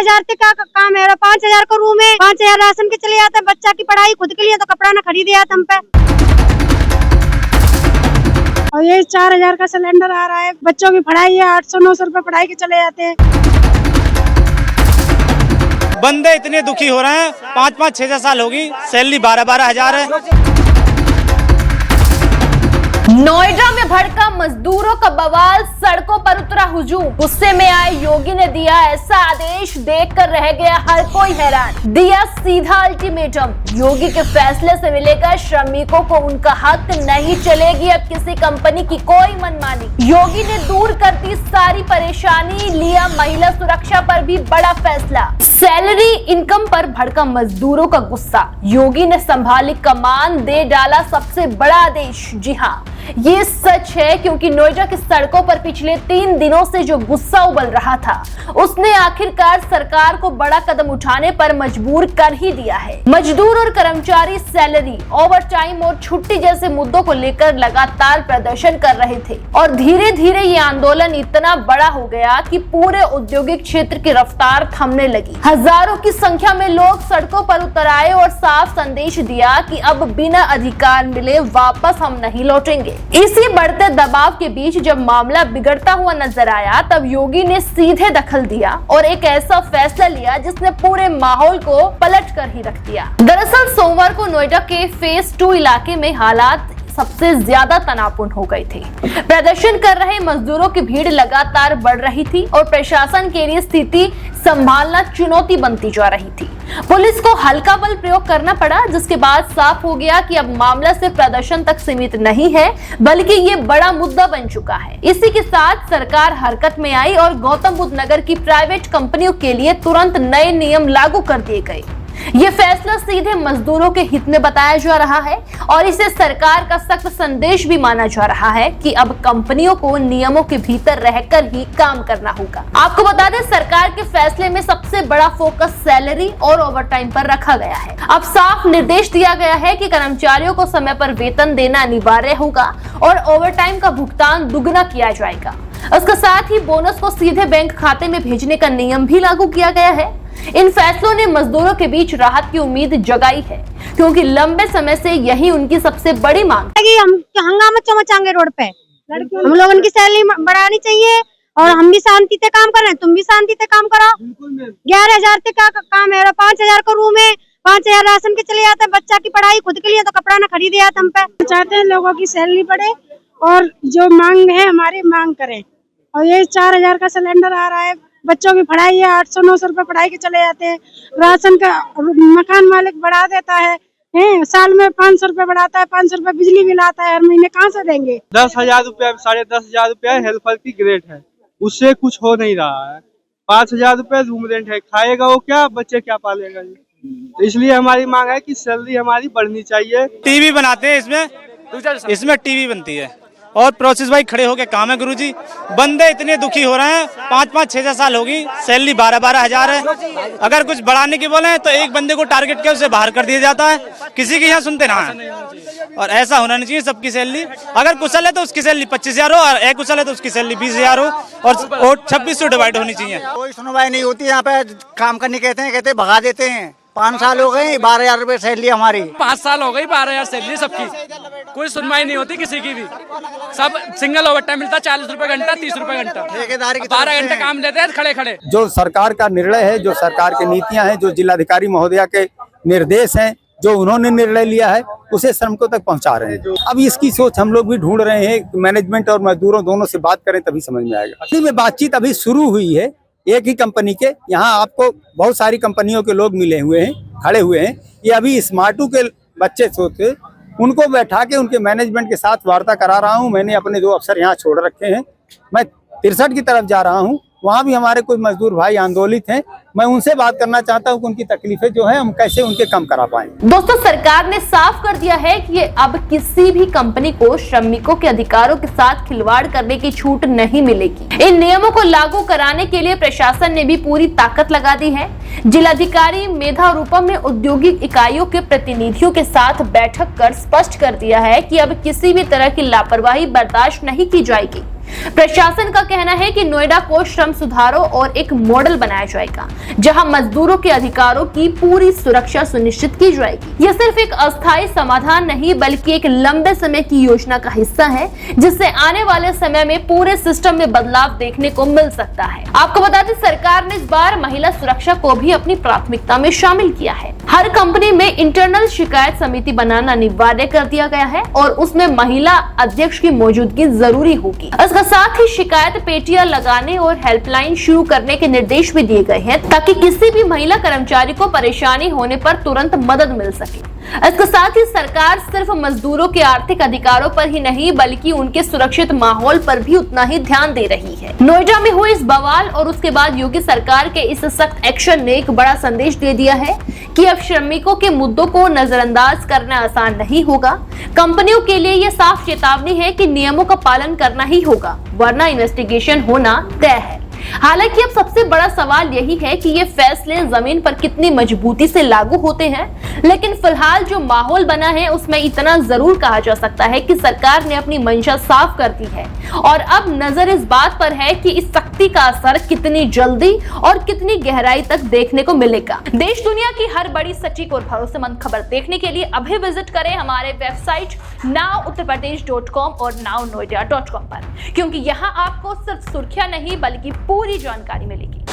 11,000 का काम है, 5,000 का रूम है, 5,000 राशन के चले जाते हैं, बच्चा की पढ़ाई खुद के लिए तो कपड़ा न खरीदे जाता हम पे। और ये 4,000 का सिलेंडर आ रहा है, बच्चों की पढ़ाई है, 800-900 रुपए पढ़ाई के चले जाते हैं। बंदे इतने दुखी हो रहे हैं, 5-5, 6-6 साल होगी, सैलरी 12-12 हजार है। नोएडा में भड़का मजदूरों का बवाल, सड़कों पर उतरा हुजूम। गुस्से में आए योगी ने दिया ऐसा आदेश, देखकर रह गया हर कोई हैरान। दिया सीधा अल्टीमेटम, योगी के फैसले से मिलेगा श्रमिकों को उनका हक, नहीं चलेगी अब किसी कंपनी की कोई मनमानी। योगी ने दूर कर दी सारी परेशानी, लिया महिला सुरक्षा पर भी बड़ा फैसला। सैलरी इनकम पर भड़का मजदूरों का गुस्सा, योगी ने संभाली कमान, दे डाला सबसे बड़ा आदेश। जी हाँ, ये सच है, क्योंकि नोएडा की सड़कों पर पिछले 3 दिनों से जो गुस्सा उबल रहा था, उसने आखिरकार सरकार को बड़ा कदम उठाने पर मजबूर कर ही दिया है। मजदूर और कर्मचारी सैलरी, ओवरटाइम और छुट्टी जैसे मुद्दों को लेकर लगातार प्रदर्शन कर रहे थे और धीरे धीरे ये आंदोलन इतना बड़ा हो गया कि पूरे औद्योगिक क्षेत्र की रफ्तार थमने लगी। हजारों की संख्या में लोग सड़कों पर उतर आए और साफ संदेश दिया कि अब बिना अधिकार मिले वापस हम नहीं लौटेंगे। इसी बढ़ते दबाव के बीच जब मामला बिगड़ता हुआ नजर आया, तब योगी ने सीधे दखल दिया और एक ऐसा फैसला लिया जिसने पूरे माहौल को पलट कर ही रख दिया। दरअसल सोमवार को नोएडा के फेज 2 इलाके में हालात सबसे ज्यादा तनावपूर्ण हो गए थे। प्रदर्शन कर रहे मजदूरों की भीड़ लगातार बढ़ रही थी और प्रशासन के लिए स्थिति संभालना चुनौती बनती जा रही थी। पुलिस को हल्का बल प्रयोग करना पड़ा, जिसके बाद साफ हो गया कि अब मामला सिर्फ प्रदर्शन तक सीमित नहीं है, बल्कि ये बड़ा मुद्दा बन चुका है। इसी के साथ सरकार हरकत में आई और गौतम बुद्ध नगर की प्राइवेट कंपनियों के लिए तुरंत नए नियम लागू कर दिए गए। ये फैसला सीधे मजदूरों के हित में बताया जा रहा है और इसे सरकार का सख्त संदेश भी माना जा रहा है कि अब कंपनियों को नियमों के भीतर रहकर ही काम करना होगा। आपको बता दें, सरकार के फैसले में सबसे बड़ा फोकस सैलरी और ओवरटाइम पर रखा गया है। अब साफ निर्देश दिया गया है कि कर्मचारियों को समय पर वेतन देना अनिवार्य होगा और ओवरटाइम का भुगतान दुगना किया जाएगा। उसके साथ ही बोनस को सीधे बैंक खाते में भेजने का नियम भी लागू किया गया है। इन फैसलों ने मजदूरों के बीच राहत की उम्मीद जगाई है, क्योंकि लंबे समय से यही उनकी सबसे बड़ी मांग है। हम हंगामा मचाएंगे रोड पे, हम लोगों की सैलरी बढ़ानी चाहिए और हम भी शांति से काम कर रहे हैं, तुम भी शांति से काम करो। 11,000 का काम है, 5,000 का रूम है, 5,000 राशन के चले जाते हैं, बच्चा की पढ़ाई खुद के लिए तो कपड़ा न खरीदे जाता हम पे। चाहते हैं लोगों की सैलरी बढ़े और जो मांग है हमारी मांग करें। और ये 4,000 का सिलेंडर आ रहा है, बच्चों की पढ़ाई है, 800-900 रुपए पढ़ाई के चले जाते हैं। राशन का मकान मालिक बढ़ा देता है, साल में 500 रुपए बढ़ाता है, 500 रुपए बिजली बिल आता है, हर महीने कहाँ से देंगे। 10,000 रुपया, 10,500 रुपया हेल्पर की ग्रेड है, उससे कुछ हो नहीं रहा है। 5,000 रुपए रूम रेंट है, खाएगा वो क्या, बच्चे क्या पालेगा। तो इसलिए हमारी मांग है कि सैलरी हमारी बढ़नी चाहिए। टीवी बनाते हैं इसमें टीवी बनती है और प्रोसेस भाई खड़े होके काम है गुरुजी। बंदे इतने दुखी हो रहे हैं, 5-5, 6-6 साल होगी, सैलरी 12-12 हजार है। अगर कुछ बढ़ाने की बोले तो एक बंदे को टारगेट के उसे बाहर कर दिया जाता है, किसी की यहाँ सुनते ना है। और ऐसा होना नहीं चाहिए। सबकी सैलरी, अगर कुशल है तो उसकी सैलरी 25,000 हो और अकुशल है तो उसकी सैलरी 20,000 हो और 26 से डिवाइड होनी चाहिए। कोई सुनवाई नहीं होती यहाँ पे, काम करने कहते भगा देते हैं। 5 साल हो गए, 12,000 रुपए सैलरी हमारी। 5 साल हो गई, 12,000 सैलरी सबकी, कोई सुनवाई नहीं होती किसी की भी। सब सिंगल ओवर टाइम मिलता, 40 रुपए घंटा, 30 रुपए घंटा, 12 घंटे काम देते हैं खड़े खड़े। जो सरकार का निर्णय है, जो सरकार की नीतियां हैं, जो जिलाधिकारी महोदया के निर्देश हैं, जो उन्होंने निर्णय लिया है, उसे श्रमिकों तक पहुंचा रहे हैं। अब इसकी सोच हम लोग भी ढूंढ रहे हैं, मैनेजमेंट और मजदूरों दोनों से बात करें तभी समझ में आएगा। असली में बातचीत अभी शुरू हुई है, एक ही कंपनी के, यहाँ आपको बहुत सारी कंपनियों के लोग मिले हुए हैं, खड़े हुए हैं। ये अभी स्मार्टू के बच्चे सोचे, उनको बैठा के उनके मैनेजमेंट के साथ वार्ता करा रहा हूँ। मैंने अपने 2 अफसर यहाँ छोड़ रखे हैं। मैं 63 की तरफ जा रहा हूँ, वहाँ भी हमारे कुछ मजदूर भाई आंदोलित हैं। मैं उनसे बात करना चाहता हूँ कि उनकी तकलीफें जो है हम कैसे उनके कम करा पाएं। दोस्तों, सरकार ने साफ कर दिया है कि अब किसी भी कंपनी को श्रमिकों के अधिकारों के साथ खिलवाड़ करने की छूट नहीं मिलेगी। इन नियमों को लागू कराने के लिए प्रशासन ने भी पूरी ताकत लगा दी है। जिलाधिकारी मेधा रूपम ने औद्योगिक इकाइयों के प्रतिनिधियों के साथ बैठक कर स्पष्ट कर दिया है कि अब किसी भी तरह की लापरवाही बर्दाश्त नहीं की जाएगी। प्रशासन का कहना है कि नोएडा को श्रम सुधारों और एक मॉडल बनाया जाएगा जहां मजदूरों के अधिकारों की पूरी सुरक्षा सुनिश्चित की जाएगी। यह सिर्फ एक अस्थायी समाधान नहीं बल्कि एक लंबे समय की योजना का हिस्सा है जिससे आने वाले समय में पूरे सिस्टम में बदलाव देखने को मिल सकता है। आपको बता दें सरकार ने इस बार महिला सुरक्षा को भी अपनी प्राथमिकता में शामिल किया है। हर कंपनी में इंटरनल शिकायत समिति बनाना अनिवार्य कर दिया गया है और उसमें महिला अध्यक्ष की मौजूदगी जरूरी होगी। इसके साथ ही शिकायत पेटियां लगाने और हेल्पलाइन शुरू करने के निर्देश भी दिए गए हैं ताकि किसी भी महिला कर्मचारी को परेशानी होने पर तुरंत मदद मिल सके। इसके साथ ही सरकार सिर्फ मजदूरों के आर्थिक अधिकारों पर ही नहीं बल्कि उनके सुरक्षित माहौल पर भी उतना ही ध्यान दे रही है। नोएडा में हुए इस बवाल और उसके बाद योगी सरकार के इस सख्त एक्शन ने एक बड़ा संदेश दे दिया है कि अब श्रमिकों के मुद्दों को नजरअंदाज करना आसान नहीं होगा। कंपनियों के लिए यह साफ चेतावनी है कि नियमों का पालन करना ही होगा वरना इन्वेस्टिगेशन होना तय है। हालांकि अब सबसे बड़ा सवाल यही है कि ये फैसले जमीन पर कितनी मजबूती से लागू होते हैं, लेकिन फिलहाल जो माहौल बना है उसमें इतना जरूर कहा जा सकता है कि सरकार ने अपनी मंशा साफ कर दी है और अब नजर इस बात पर है कि इस सख्ती का असर कितनी जल्दी और कितनी गहराई तक देखने को मिलेगा। देश दुनिया की हर बड़ी सटीक और भरोसेमंद खबर देखने के लिए अभी विजिट करें हमारे वेबसाइट nowuttarpradesh.com और nownoida.com पर, क्योंकि यहाँ आपको सिर्फ सुर्खियां नहीं बल्कि पूरी जानकारी मिलेगी।